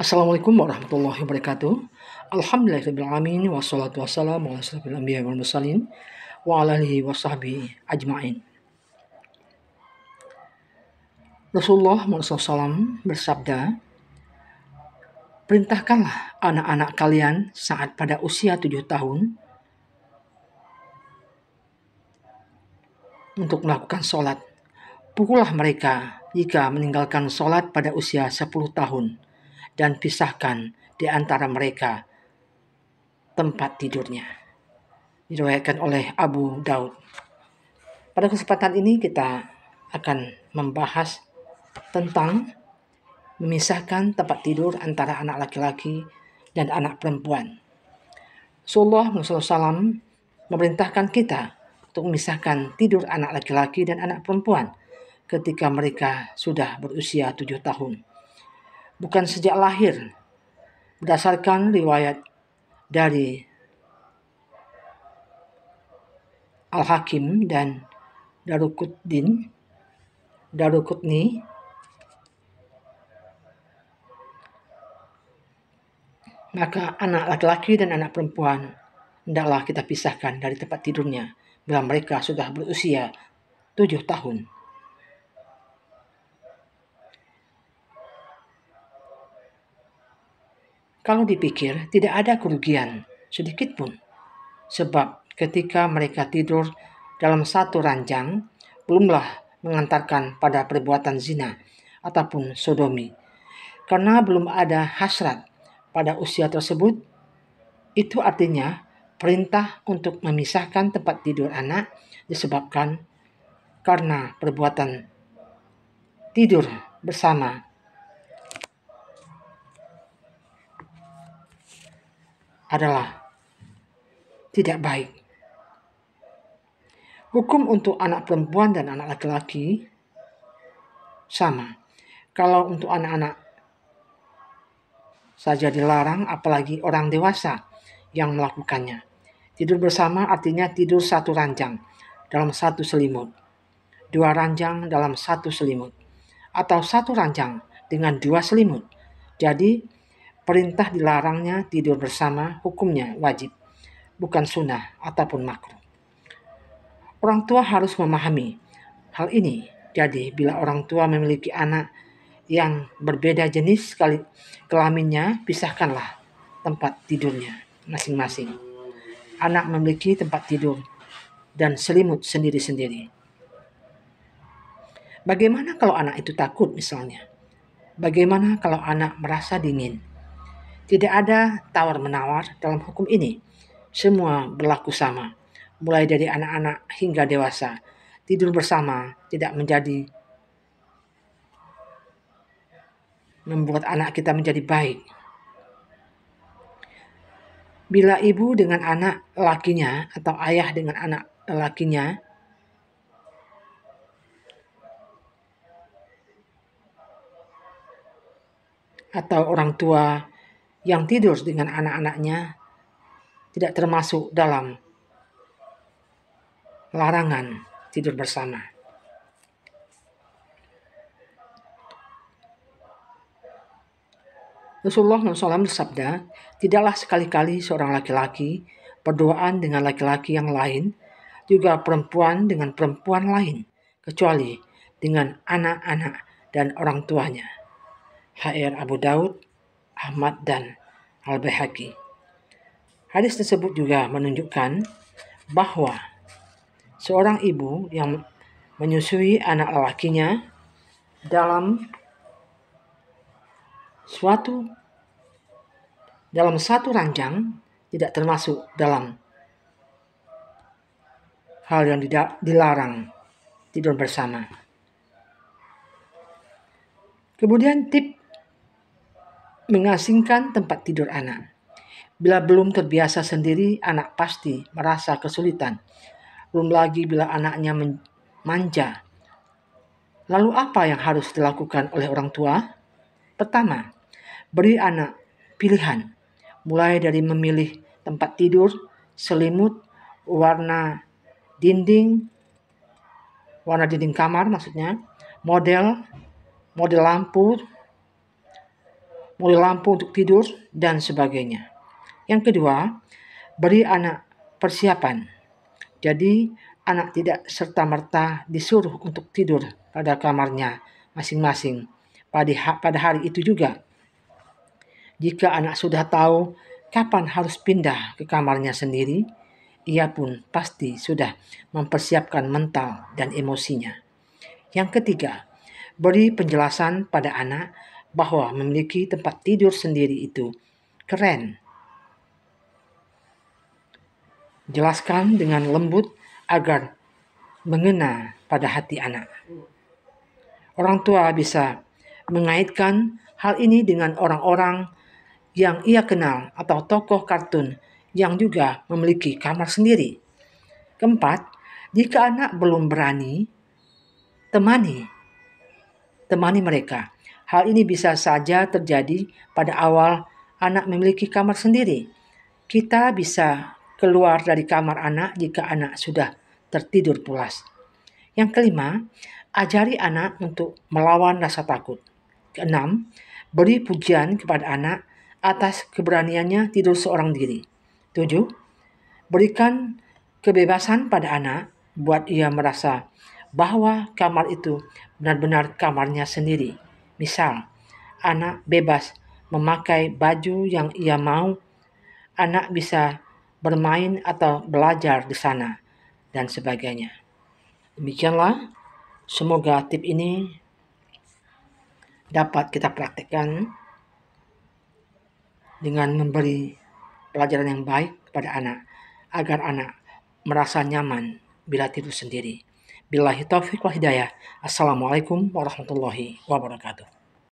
Assalamualaikum warahmatullahi wabarakatuh. Alhamdulillahirrahmanirrahim. Wassalatu wassalamu ala asyrafil anbiya wal mursalin wa ala alihi wa sahbihi ajma'in. Rasulullah SAW bersabda, perintahkanlah anak-anak kalian saat pada usia 7 tahun untuk melakukan sholat. Pukullah mereka jika meninggalkan sholat pada usia 10 tahun. Dan pisahkan di antara mereka tempat tidurnya. Diriwayatkan oleh Abu Daud. Pada kesempatan ini kita akan membahas tentang memisahkan tempat tidur antara anak laki-laki dan anak perempuan. Rasulullah SAW memerintahkan kita untuk memisahkan tidur anak laki-laki dan anak perempuan ketika mereka sudah berusia 7 tahun. Bukan sejak lahir. Berdasarkan riwayat dari Al-Hakim dan Daruqutni, maka anak laki-laki dan anak perempuan hendaklah kita pisahkan dari tempat tidurnya bila mereka sudah berusia 7 tahun. Kalau dipikir, tidak ada kerugian sedikit pun. Sebab ketika mereka tidur dalam satu ranjang, belumlah mengantarkan pada perbuatan zina ataupun sodomi. Karena belum ada hasrat pada usia tersebut, itu artinya perintah untuk memisahkan tempat tidur anak disebabkan karena perbuatan tidur bersama adalah tidak baik. Hukum untuk anak perempuan dan anak laki-laki sama. Kalau untuk anak-anak saja dilarang, apalagi orang dewasa yang melakukannya. Tidur bersama artinya tidur satu ranjang dalam satu selimut, 2 ranjang dalam satu selimut, atau satu ranjang dengan 2 selimut. Jadi perintah dilarangnya tidur bersama hukumnya wajib, bukan sunnah ataupun makruh. Orang tua harus memahami hal ini. Jadi bila orang tua memiliki anak yang berbeda jenis kelaminnya, pisahkanlah tempat tidurnya masing-masing. Anak memiliki tempat tidur dan selimut sendiri-sendiri. Bagaimana kalau anak itu takut misalnya? Bagaimana kalau anak merasa dingin? Tidak ada tawar-menawar dalam hukum ini. Semua berlaku sama. Mulai dari anak-anak hingga dewasa. Tidur bersama tidak membuat anak kita menjadi baik. Bila ibu dengan anak lakinya atau ayah dengan anak lakinya atau orang tua yang tidur dengan anak-anaknya tidak termasuk dalam larangan tidur bersama. Rasulullah SAW bersabda, tidaklah sekali-kali seorang laki-laki berduaan dengan laki-laki yang lain, juga perempuan dengan perempuan lain, kecuali dengan anak-anak dan orang tuanya. HR Abu Daud, Ahmad dan Al-Baihaqi. Hadis tersebut juga menunjukkan bahwa seorang ibu yang menyusui anak lelakinya dalam satu ranjang tidak termasuk dalam hal yang dilarang tidur bersama. Kemudian tip mengasingkan tempat tidur anak. Bila belum terbiasa sendiri, anak pasti merasa kesulitan. Belum lagi bila anaknya manja. Lalu apa yang harus dilakukan oleh orang tua? Pertama, beri anak pilihan. Mulai dari memilih tempat tidur, selimut, warna dinding kamar maksudnya, model lampu, mulai lampu untuk tidur, dan sebagainya. Yang kedua, beri anak persiapan. Jadi, anak tidak serta-merta disuruh untuk tidur pada kamarnya masing-masing pada hari itu juga. Jika anak sudah tahu kapan harus pindah ke kamarnya sendiri, ia pun pasti sudah mempersiapkan mental dan emosinya. Yang ketiga, beri penjelasan pada anak bahwa memiliki tempat tidur sendiri itu keren. Jelaskan dengan lembut agar mengena pada hati anak. Orang tua bisa mengaitkan hal ini dengan orang-orang yang ia kenal atau tokoh kartun yang juga memiliki kamar sendiri. Keempat, jika anak belum berani, temani mereka. Hal ini bisa saja terjadi pada awal anak memiliki kamar sendiri. Kita bisa keluar dari kamar anak jika anak sudah tertidur pulas. Yang kelima, ajari anak untuk melawan rasa takut. Keenam, beri pujian kepada anak atas keberaniannya tidur seorang diri. 7. Berikan kebebasan pada anak buat ia merasa bahwa kamar itu benar-benar kamarnya sendiri. Misal, anak bebas memakai baju yang ia mau, anak bisa bermain atau belajar di sana, dan sebagainya. Demikianlah, semoga tip ini dapat kita praktekkan dengan memberi pelajaran yang baik kepada anak, agar anak merasa nyaman bila tidur sendiri. Billahi taufiq wal hidayah. Assalamualaikum warahmatullahi wabarakatuh.